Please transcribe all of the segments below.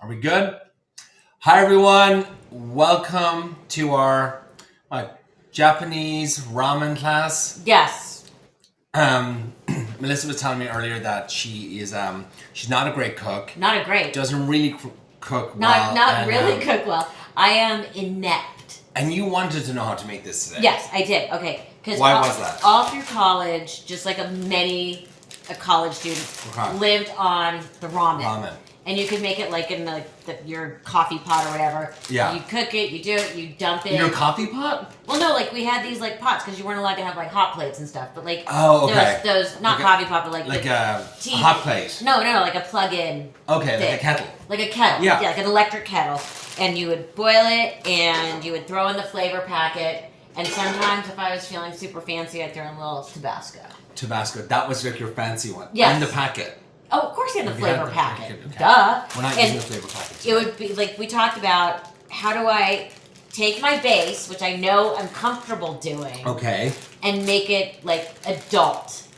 Are we good? Hi, everyone. Welcome to our Japanese ramen class. Yes. Melissa was telling me earlier that she is she's not a great cook. Not a great. Doesn't really cook well. Not really cook well. I am inept. And you wanted to know how to make this today. Yes, I did. Okay. Why was that? All through college, just like many college students, lived on the ramen. And you could make it like in your coffee pot or whatever. Yeah. You cook it, you do it, you dump it. In your coffee pot? Well, no, like we had these like pots because you weren't allowed to have like hot plates and stuff. But like those not like coffee pot, but like a hot plate. No, like a plug-in. Okay, like a kettle. Like a kettle. Yeah, like an electric kettle. And you would boil it, and you would throw in the flavor packet. And sometimes, if I was feeling super fancy, I'd throw in a little Tabasco. Tabasco, that was like your fancy one. Yes. And the packet. Oh, of course you had the flavor packet. Okay. Duh. We're not using the flavor packet today. It would be like we talked about, how do I take my base, which I know I'm comfortable doing, okay, and make it like adult.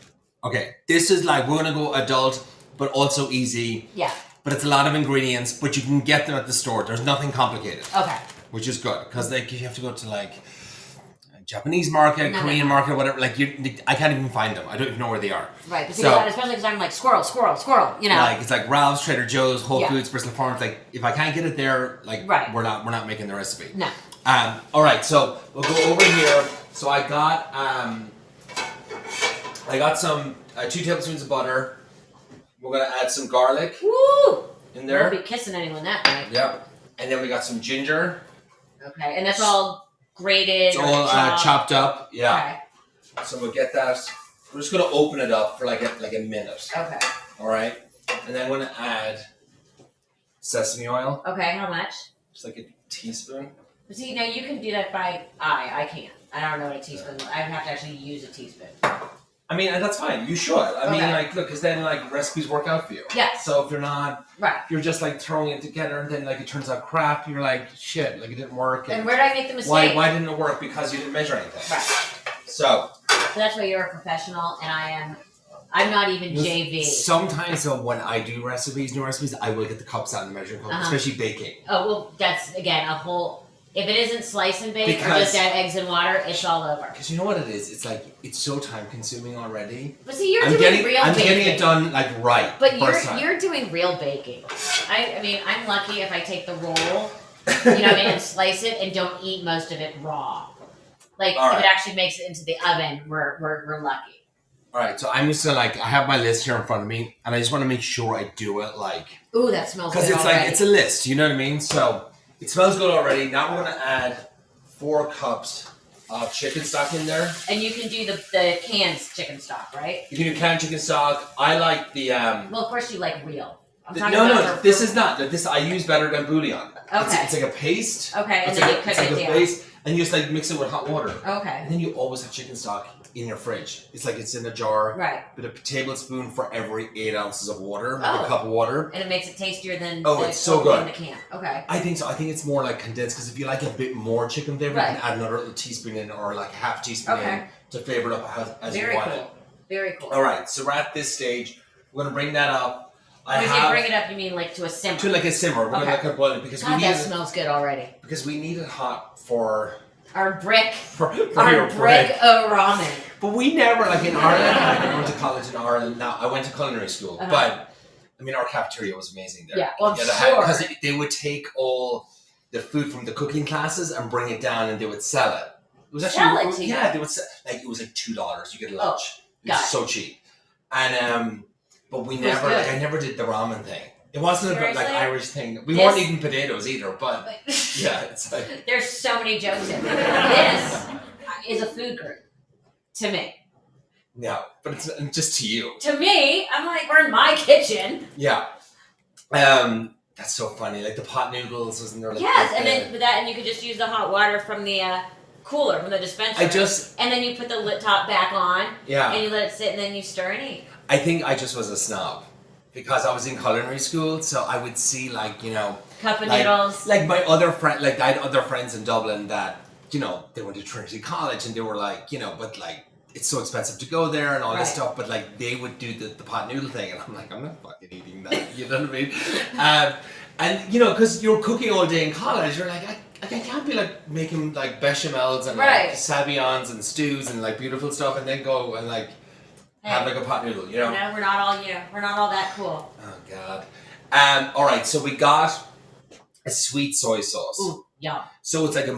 Okay, this is like, we're going to go adult, but also easy. Yeah. But it's a lot of ingredients, but you can get them at the store. There's nothing complicated. Okay. Which is good, because like you have to go to like Japanese market, Korean market, whatever. Like I can't even find them. I don't even know where they are. Right, but especially because I'm like squirrel. You know, like it's like Ralph's, Trader Joe's, Whole Foods, Bristol Farms. Like if I can't get it there, like we're not making the recipe. No. All right, so we'll go over here. So I got some 2 tablespoons of butter. We're gonna add some garlic. Woo! In there. Won't be kissing anyone that night. Yep. And then we got some ginger. Okay, and that's all grated. It's all chopped up. Yeah. Okay. So we'll get that. We're just gonna open it up for like a minute. Okay. All right. And then I'm gonna add sesame oil. Okay. How much? Just like a teaspoon. See, now you can do that by eye. I can't. I don't know what a teaspoon. I have to actually use a teaspoon. I mean, and that's fine. You should. I mean, like, look, because then like recipes work out for you. Yeah. So if you're not, if you're just like throwing it together and then like it turns out crap, you're like, shit, like it didn't work. And where did I make the mistake? Why didn't it work? Because you didn't measure anything. Right. So that's why you're a professional, and I'm not even JV. Sometimes when I do new recipes, I will get the cups out and the measuring cup, especially baking. Oh well, that's again a whole. If it isn't slice and bake or just add eggs and water, it's all over. Because you know what it is? It's like, it's so time consuming already. But see, you're doing real baking. I'm getting it done like right. But you're doing real baking. I mean, I'm lucky if I take the roll, and slice it and don't eat most of it raw. Like, if it actually makes it into the oven, we're lucky. All right, so I'm just gonna I have my list here in front of me, and I just want to make sure I do it like. Ooh, that smells good. Because it's a list, you know what I mean? So. It smells good already. Now we're going to add 4 cups of chicken stock in there. And you can do the canned chicken stock, right? You can do canned chicken stock. I like the... well, of course you like real. This is not. This I use better than bouillon. Okay. It's like a paste. Okay, and then you cook it down. Paste, and you just mix it with hot water. Okay. And then you always have chicken stock in your fridge. It's like it's in a jar. Right. With a tablespoon for every 8 ounces of water, like a cup of water. And it makes it tastier than it's so good. in the can. Okay. I think so. I think it's more like condensed, because if you like a bit more chicken flavor, you can add another little teaspoon in, or like a half teaspoon in to flavor it up as you want it. Very cool. All right, so we're at this stage. We're going to bring that up. When you bring it up, you mean like to a simmer? To like a simmer. We're going to boil it because that smells good already. Because we need it hot for... Our brick. For our brick of ramen. But we never, like in Ireland, I went to college in Ireland. Now, I went to culinary school, but I mean, our cafeteria was amazing there. Yeah, well, sure. Because they would take all the food from the cooking classes and bring it down, and they would sell it. It was actually they would sell, it was like $2. You get lunch. It was so cheap. And but we never I never did the ramen thing. It wasn't a Irish thing. We weren't eating potatoes either, but yeah, it's like there's so many jokes in there. This is a food group to me. No, but it's just to you. To me, I'm like, we're in my kitchen. Yeah. That's so funny. Like the pot noodles, isn't there? And then with that, and you could just use the hot water from the cooler, from the dispenser. And then you put the lid top back on. Yeah. And you let it sit, and then you stir and eat. I think I just was a snob. Because I was in culinary school, so I would see cup of noodles. Like my other friend, I had other friends in Dublin that, they went to Trinity College, and they were but it's so expensive to go there and all this stuff, but they would do the pot noodle thing, and I'm like, I'm not fucking eating that, you know what I mean? And because you're cooking all day in college, you're like, I can't be like making like bechamels and like sabayons and stews and like beautiful stuff, and then go and like have like a pot noodle. No, we're not all that cool. Oh God. All right, so we got a sweet soy sauce. Ooh, yum. So it's like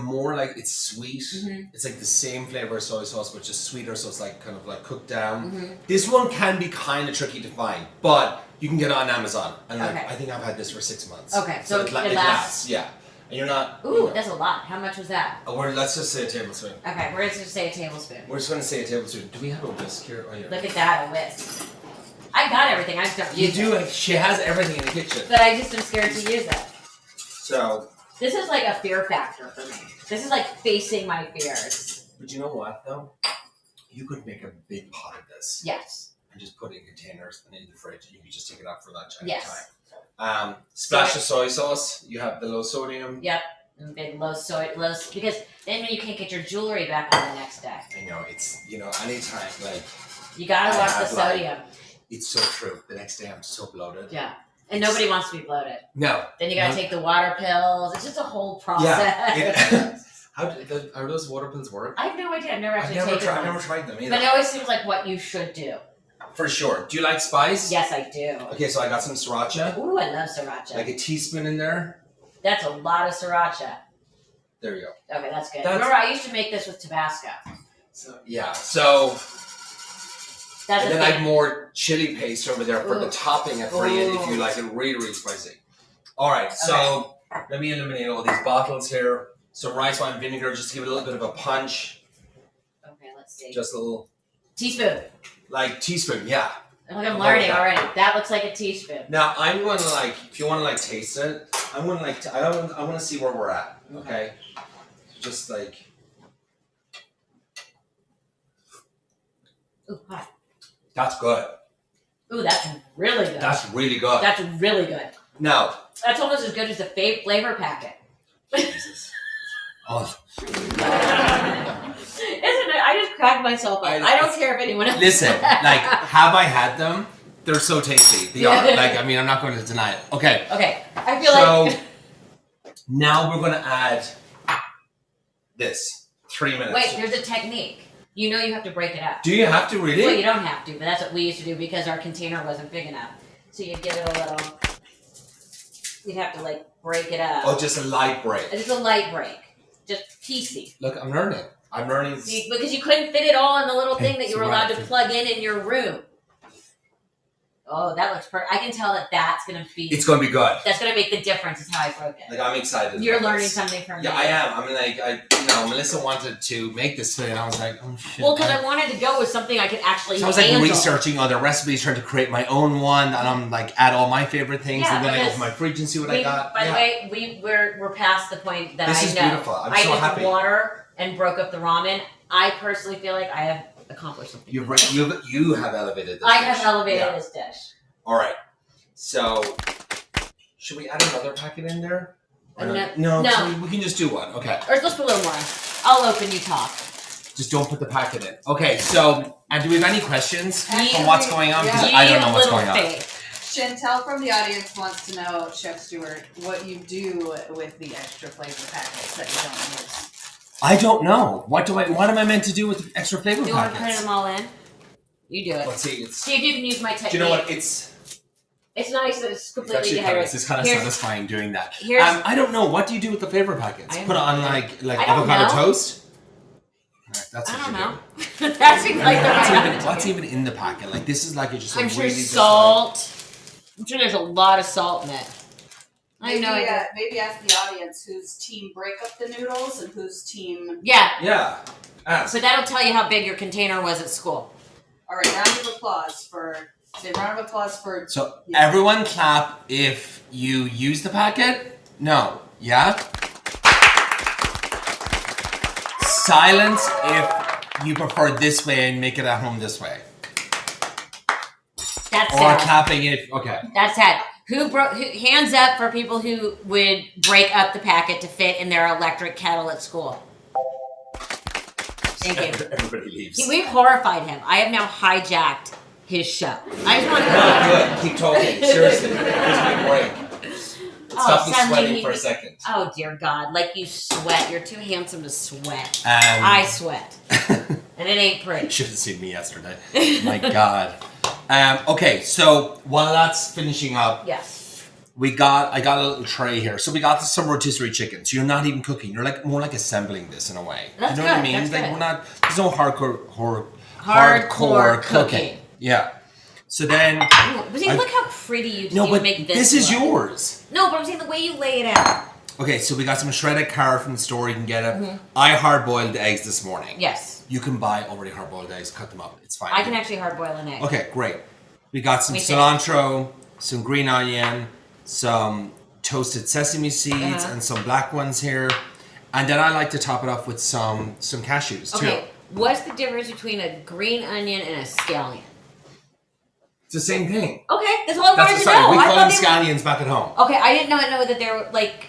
it's sweet. Mm-hmm. It's like the same flavor of soy sauce, but just sweeter. So it's like kind of like cooked down. Mm-hmm. This one can be kind of tricky to find, but you can get it on Amazon. And like, I think I've had this for 6 months. Okay, so it lasts. Yeah. And you're not... Ooh, that's a lot. How much was that? Let's just say a tablespoon. Okay, we're just going to say a tablespoon. We're just going to say a tablespoon. Do we have a whisk here? Oh, yeah. Look at that, a whisk. I got everything. I just don't use it. You do. She has everything in the kitchen. But I just am scared to use it. So... This is like a fear factor for me. This is like facing my fears. But you know what, though? You could make a big pot of this. Yes. And just put it in containers and in the fridge. You can just take it out for lunch anytime. Splash of soy sauce. You have the low sodium. Yep. And big low, because then you can't get your jewelry back on the next day. I know, it's, anytime, like... You gotta watch the sodium. It's so true. The next day I'm so bloated. Yeah. And nobody wants to be bloated. No. Then you gotta take the water pills. It's just a whole process. Yeah. How do those water pills work? I have no idea. I've never taken them. I've never tried them either. But it always seems like what you should do. For sure. Do you like spice? Yes, I do. Okay, so I got some sriracha. Ooh, I love sriracha. Like a teaspoon in there. That's a lot of sriracha. There you go. Okay, that's good. Remember, I used to make this with Tabasco. So and then I have more chili paste over there for the topping if you like it really, really spicy. All right, so let me eliminate all these bottles here. Some rice wine vinegar, just to give it a little bit of a punch. Okay, let's see. Just a little... Teaspoon. Like teaspoon, yeah. Look, I'm learning already. That looks like a teaspoon. Now, I'm going to if you want to taste it, I want to see where we're at, okay? Just like... Ooh, hot. That's good. Ooh, that's really good. That's really good. That's really good. No. That's almost as good as the flavor packet. Jesus. Oh. Isn't it? I just cracked myself up. I don't care if anyone else. Listen, have I had them? They're so tasty. They are. I'm not going to deny it. Okay. Okay. I feel like... now we're going to add this. 3 minutes. Wait, there's a technique. You have to break it up. Do you have to really? Well, you don't have to, but that's what we used to do because our container wasn't big enough. So you'd give it a little... You'd have to, break it up. Oh, just a light break. Just a light break. Just piecey. Look, I'm learning. Because you couldn't fit it all in the little thing that you were allowed to plug in your room. Oh, that looks perfect. I can tell that's going to be... It's going to be good. That's going to make the difference is how I broke it. I'm excited. You're learning something from me. Yeah, I am. Melissa wanted to make this food, and I was like, oh, shit. Well, because I wanted to go with something I could actually handle. So I was researching other recipes, trying to create my own one, and I'm add all my favorite things, and then I open my fridge and see what I got. By the way, we're past the point that this is beautiful. I'm so happy. I did water and broke up the ramen. I personally feel like I have accomplished something. You have elevated this I have elevated this dish. All right. So, should we add another packet in there? No. We can just do one. Okay. Or let's put a little more. I'll open, you talk. Just don't put the packet in. Okay, so, and do we have any questions on what's going on? Because I don't know what's going on. Chantel from the audience wants to know, Chef Stewart, what you do with the extra flavor packets that you don't use. I don't know. What am I meant to do with the extra flavor packets? Do you want to put them all in? You do it. Let's see. See if you can use my technique. Do you know what? It's nice that it's completely dehydrated. It's kind of satisfying doing that. I don't know. What do you do with the flavor packets? Put it on like avocado toast? That's I don't know. That seems like the right what's even in the packet? This is just I'm really sure salt. I'm sure there's a lot of salt in it. Maybe ask the audience whose team break up the noodles and whose team... Yeah. Ask. But that'll tell you how big your container was at school. All right, round of applause for... So, everyone clap if you use the packet? No. Yeah? Silence if you prefer this way and make it at home this way. That's Or sad. clapping if... Okay. That's sad. Hands up for people who would break up the packet to fit in their electric kettle at school. Thank you. Everybody leaves. We've horrified him. I have now hijacked his show. I just want to No, good. Keep talking. Seriously. Gives me a break. Stop me sweating for a second. Oh dear God! Like you sweat. You're too handsome to sweat. I sweat, and it ain't pretty. You should have seen me yesterday. My God. Okay, so while that's finishing up, yes, I got a little tray here. So we got some rotisserie chicken. So you're not even cooking. You're like more like assembling this in a way. That's you know good. what I mean? That's like good. we're not. There's no Hardcore cooking. Yeah. So then. But see, look how pretty you No, but make this is yours. No, but I'm saying the way you lay it out. Okay, so we got some shredded carrot from the store. You can get it. Mm-hmm. I hard-boiled the eggs this morning. Yes. You can buy already hard-boiled eggs. Cut them up. It's fine. I can actually hard-boil an egg. Okay, great. We got some cilantro, some green onion, some toasted sesame seeds, and some black ones here. And then I like to top it off with some cashews, too. Okay, what's the difference between a green onion and a scallion? It's the same thing. Okay, that's all I wanted to sorry, know. we call them scallions back at home. Okay, I didn't know that they were like...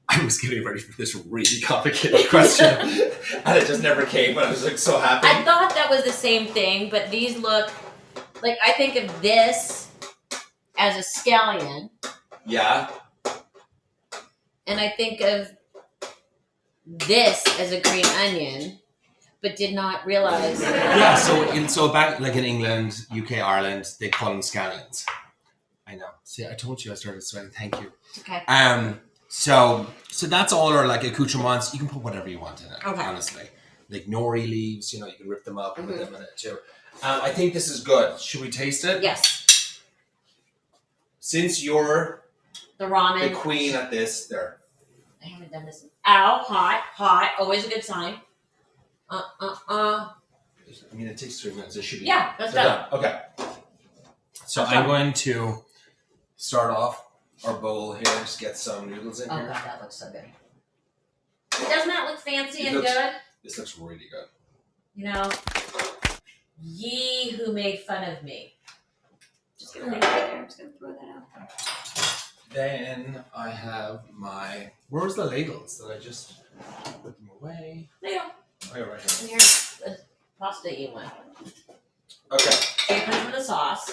I was getting ready for this really complicated question, and it just never came, but I was like so happy. I thought that was the same thing, but these look... Like, I think of this as a scallion. Yeah. And I think of this as a green onion, but did not realize. Yeah, so back like in England, UK, Ireland, they call them scallions. I know. See, I told you I started sweating. Thank you. Okay. So that's all our like accoutrements. You can put whatever you want in it. Okay. Honestly, like nori leaves. You can rip them up and put them in it too. I think this is good. Should we taste it? Yes. Since you're the ramen, the queen at this, there. I haven't done this. Ow, hot. Always a good sign. I mean, it takes 3 minutes. It should be. Yeah, that's done. Okay. So I'm going to start off our bowl here. Just get some noodles in here. Oh God, that looks so good. Doesn't that look fancy and good? This looks really good. Ye who made fun of me. Just gonna leave it right there. I'm just gonna throw that out there. Then I have my. Where's the ladles? Did I just put them away? Ladle. Oh, yeah, right here. And here's the pasta you want. Okay. So you put it with the sauce.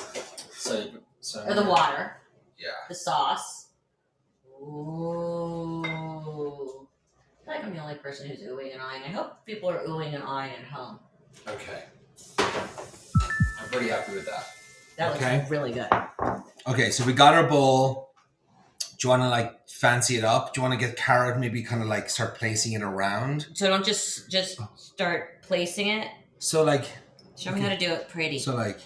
So. Or the water. Yeah. The sauce. Ooh. I feel like I'm the only person who's oohing and eyeing. I hope people are oohing and eyeing at home. Okay. I'm pretty happy with that. That looks really good. Okay, so we got our bowl. Do you want to like fancy it up? Do you want to get carrot, maybe kind of like start placing it around? So don't just start placing it? So like... Show me how to do it pretty. So like...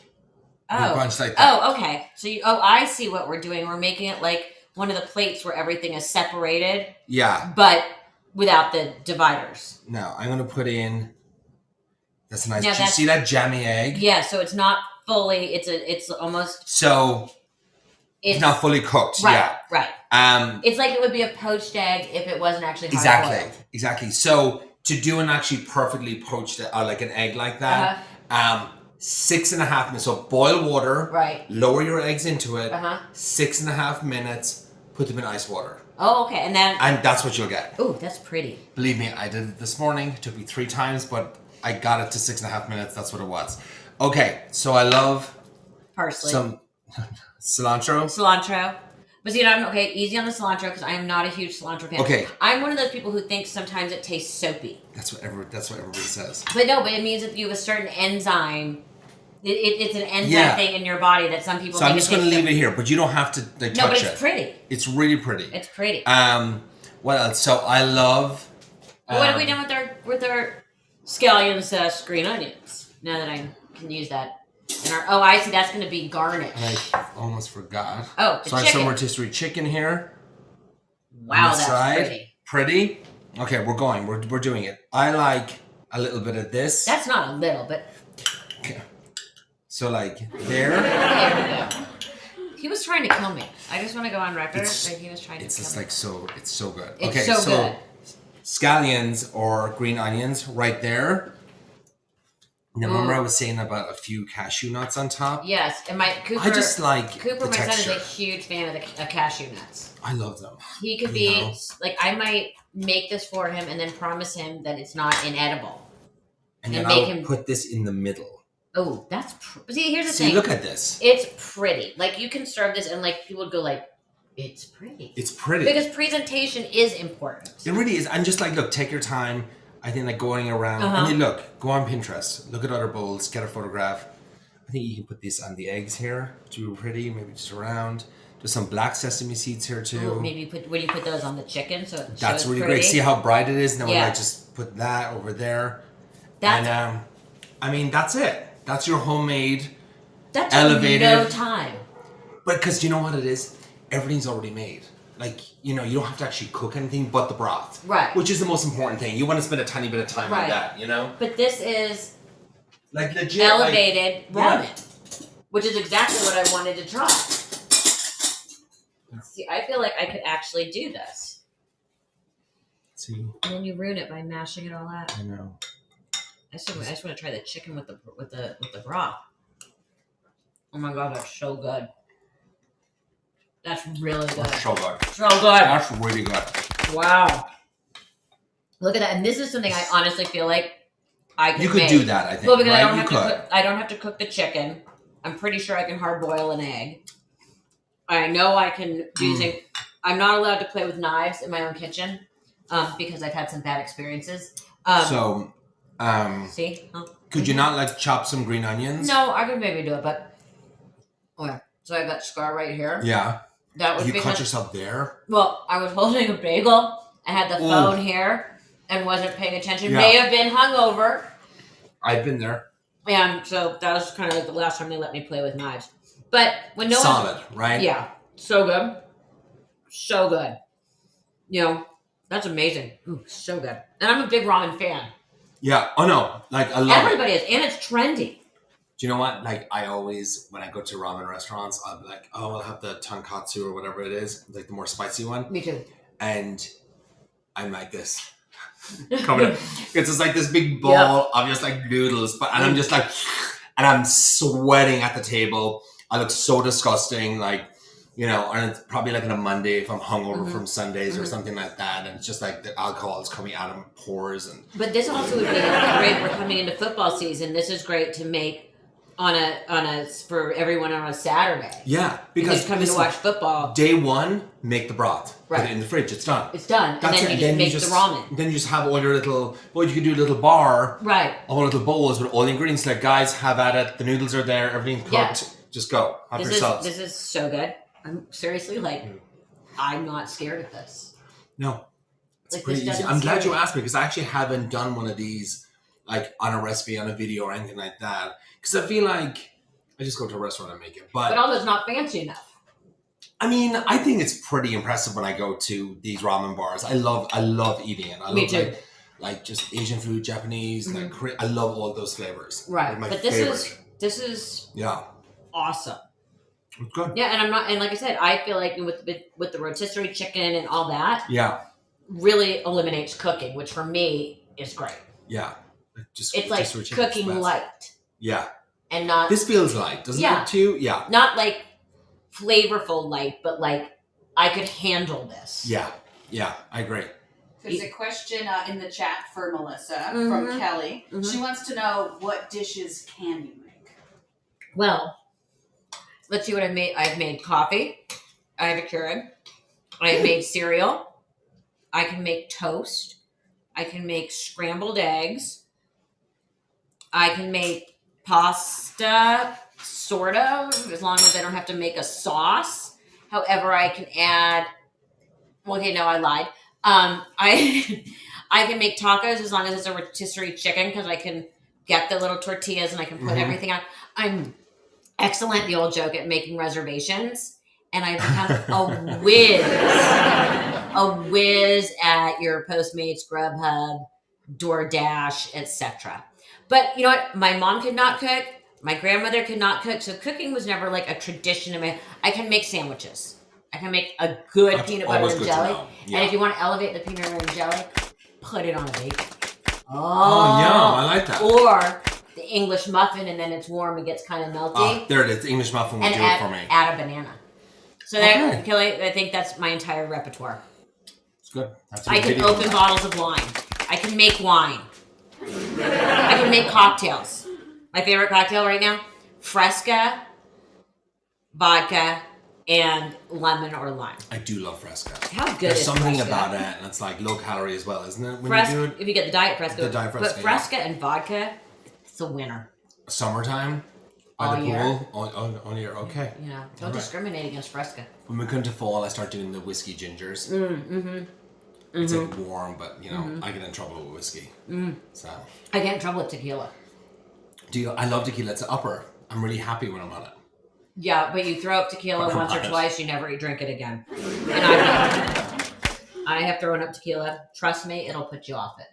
Oh. A bunch like that. Oh, okay. So I see what we're doing. We're making it like one of the plates where everything is separated. Yeah. But without the dividers. Now, I'm going to put in... That's nice. Do you see that jammy egg? Yeah, so it's not fully... It's almost... So... It's not fully cooked. Right, yeah. Right. It's like it would be a poached egg if it wasn't actually hard boiled. Exactly. So to do an actually perfectly poached like an egg like that, 6.5 minutes. So boil water. Right. Lower your eggs into it. 6.5 minutes. Put them in ice water. Oh, okay. And that's what you'll get. Oh, that's pretty. Believe me, I did it this morning. It took me 3 times, but I got it to 6.5 minutes. That's what it was. Okay. So I love parsley. Some cilantro. But see, I'm easy on the cilantro because I am not a huge cilantro fan. Okay. I'm one of those people who thinks sometimes it tastes soapy. That's what everybody says. But it means that you have a certain enzyme. It's an enzyme thing in your body that some people. So I'm just going to leave it here, but you don't have to touch it. No, but it's pretty. It's really pretty. It's pretty. What else? So I love. What have we done with our scallions / green onions? Now that I can use that. I see. That's going to be garnish. And I almost forgot. Oh, so I have some rotisserie chicken here. Wow, that's pretty. Pretty. Okay, we're going. We're doing it. I like a little bit of this. That's not a little, but. Okay. So like there. There we go. He was trying to kill me. I just want to go on record that he was trying to kill me. It's just like so. It's so good. It's so good. Scallions or green onions right there. Now, remember I was saying about a few cashew nuts on top? Yes, and Cooper, I just like Cooper, the my texture. son, is a huge fan of the cashew nuts. I love them. He could be like, I might make this for him and then promise him that it's not inedible, and then make him put this in the middle. Oh, that's see. Here's the thing. Look at this. It's pretty. Like you can serve this, and like people would go like, It's pretty. It's pretty. Because presentation is important. It really is. And just like, look, take your time. I think like going around, and then look, go on Pinterest, look at other bowls, get a photograph. I think you can put this on the eggs here. Too pretty, maybe just around. There's some black sesame seeds here too. Ooh, maybe when you put those on the chicken, so it that's really pretty. great. See how bright it is? And then we might just put that over there. And I mean, that's it. That's your homemade, that's elevated. No time. But because you know what it is? Everything's already made. Like, you know, you don't have to actually cook anything but the broth. Right. Which is the most important thing. You want to spend a tiny bit of time on that, you know? But this is like legit elevated ramen, which is exactly what I wanted to try. See, I feel like I could actually do this. See? And then you ruin it by mashing it all out. I know. I just want to try the chicken with the broth. Oh my god, that's so good. That's really good. That's so good. So good. That's really good. Wow. Look at that. And this is something I honestly feel like I could You could make. do that, I think. Well, because right? I don't have to cook the chicken. I'm pretty sure I can hard boil an egg. I know I can do using. I'm not allowed to play with knives in my own kitchen because I've had some bad experiences. See? Could you not like chop some green onions? No, I could maybe do it, but okay. So I have that scar right here. Yeah. That was you cut yourself there? Well, I was holding a bagel. I had the phone here and wasn't paying attention. Yeah. May have been hungover. I've been there. And so that was kind of like the last time they let me play with knives. But when no solid, right? Yeah. So good. So good. You know, that's amazing. Ooh, so good. And I'm a big ramen fan. Yeah. Oh no. Like I love Everybody is. And it's trendy. Do you know what? Like I always, when I go to ramen restaurants, I'm like, oh, I'll have the tonkatsu or whatever it is, like the more spicy one. Me too. And I'm like this. It's just like this big bowl of just like noodles, and I'm just like, and I'm sweating at the table. I look so disgusting, like, you know, and it's probably like on a Monday if I'm hungover from Sundays or something like that, and it's just like the alcohol is coming out of my pores. And but this also would be great. We're coming into football season. This is great to make on a for everyone on a Saturday. Yeah, because coming to watch football. Day one, make the broth. Right. Put it in the fridge. It's done. It's done. That's and then you just make the ramen. Then you just have all your little. Well, you could do a little bar. Right. All little bowls with all the ingredients. Like, guys, have at it. The noodles are there. Everything's cooked. Yeah. Just go. Have yourselves. This is so good. I'm seriously like, I'm not scared of this. No, it's like, pretty easy. I'm glad you asked me because I actually haven't done one of these like on a recipe, on a video, or anything like that. Because I feel like I just go to a restaurant and make it. But almost not fancy enough. I mean, I think it's pretty impressive when I go to these ramen bars. I love eating it. I Me love too. Like just Asian food, Japanese, like I love all those flavors. Right. My but favorite. This is awesome. It's good. Yeah, and like I said, I feel like with the rotisserie chicken and all that, really eliminates cooking, which for me is great. Yeah. It's like cooking light. Yeah. And not this feels light, doesn't it too? Yeah. Not like flavorful light, but like I could handle this. Yeah. Yeah, I agree. There's a question in the chat for Melissa from Kelly. She wants to know, what dishes can you make? Well, let's see what I've made. I've made coffee. I have a Keurig. I have made cereal. I can make toast. I can make scrambled eggs. I can make pasta, sort of, as long as I don't have to make a sauce. However, I can add. Okay, no, I lied. I can make tacos as long as it's a rotisserie chicken because I can get the little tortillas and I can put everything on. I'm excellent, the old joke, at making reservations, and I've become a whiz at your Postmates, Grubhub, DoorDash, etc. But you know what? My mom could not cook. My grandmother could not cook, so cooking was never like a tradition in my. I can make sandwiches. I can make a good peanut butter and jelly. Yeah. And if you want to elevate the peanut butter and jelly, put it on a bacon. Oh, yum. I like that. Or the English muffin, and then it's warm and gets kind of melty. Oh, there it is. The English muffin will do it for me. Add a banana. So there, Kelly, I think that's my entire repertoire. It's good. I can open bottles of wine. I can make wine. I can make cocktails. My favorite cocktail right now, Fresca, vodka, and lemon or lime. I do love Fresca. How good There's is something Fresca? about it, and it's like low calorie as well, isn't it? When Fresca, you do it, if you get the diet Fresca. The diet Fresca, but Fresca and vodka, it's a winner. Summertime, by All the year. pool, all year. Okay. You know, don't All right. discriminate against Fresca. When we come to fall, I start doing the whiskey gingers. It's like warm, but you know, I get in trouble with whiskey. So I get in trouble with tequila. I love tequila. It's an upper. I'm really happy when I'm on it. Yeah, but you throw up tequila But once or compliance. twice, you never drink it again. And I have thrown up tequila. Trust me, it'll put you off it.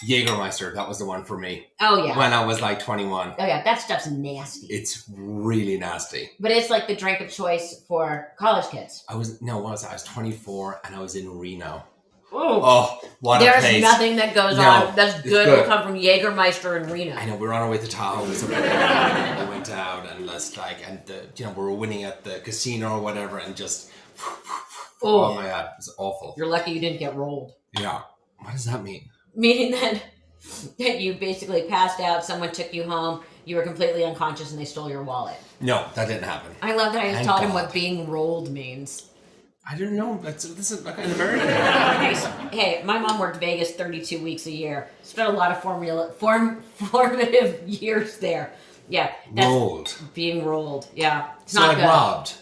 Jägermeister, that was the one for me. Oh yeah. When I was like 21. Oh yeah, that stuff's nasty. It's really nasty. But it's like the drink of choice for college kids. I was 24 and I was in Reno. Ooh. Oh, what a There's place. nothing that goes No, on that's it's good, good. will come from Jägermeister and Reno. I know, we were on our way to Tahoe and something like that. We went out and we were winning at the casino or whatever and just, oh my God, it was awful. You're lucky you didn't get rolled. Yeah. What does that mean? Meaning that you basically passed out, someone took you home, you were completely unconscious, and they stole your wallet. No, that didn't happen. I love that I just Thank taught him God. what being rolled means. I didn't know. This is like an American. Hey, my mom worked Vegas 32 weeks a year. Spent a lot of formative years there. Yeah. That's Rolled. being rolled. Yeah. It's So not like good. robbed.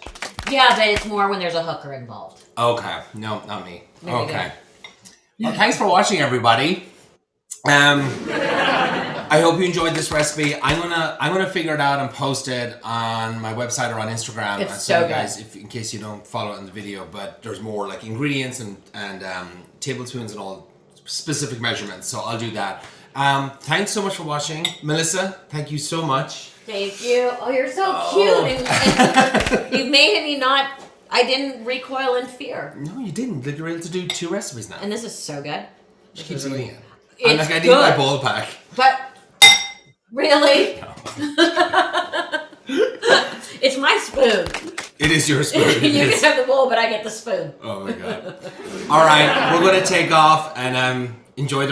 Yeah, but it's more when there's a hooker involved. Okay. No, not me. There you Okay. Well, thanks for watching, everybody. I hope you enjoyed this recipe. I'm gonna figure it out and post it on my website or on Instagram. It's and so you good. guys, in case you don't follow it in the video, but there's more like ingredients and tablespoons and all specific measurements. So I'll do that. Thanks so much for watching, Melissa. Thank you so much. Thank you. Oh, you're so cute. And you've made me not. I didn't recoil in fear. No, you didn't. You're able to do 2 recipes now. And this is so good. She keeps eating it. It's I'm like, I need good. my bowl pack. But really, it's my spoon. It is your spoon. It You is. can have the bowl, but I get the spoon. Oh my God. All right, we're gonna take off and enjoy the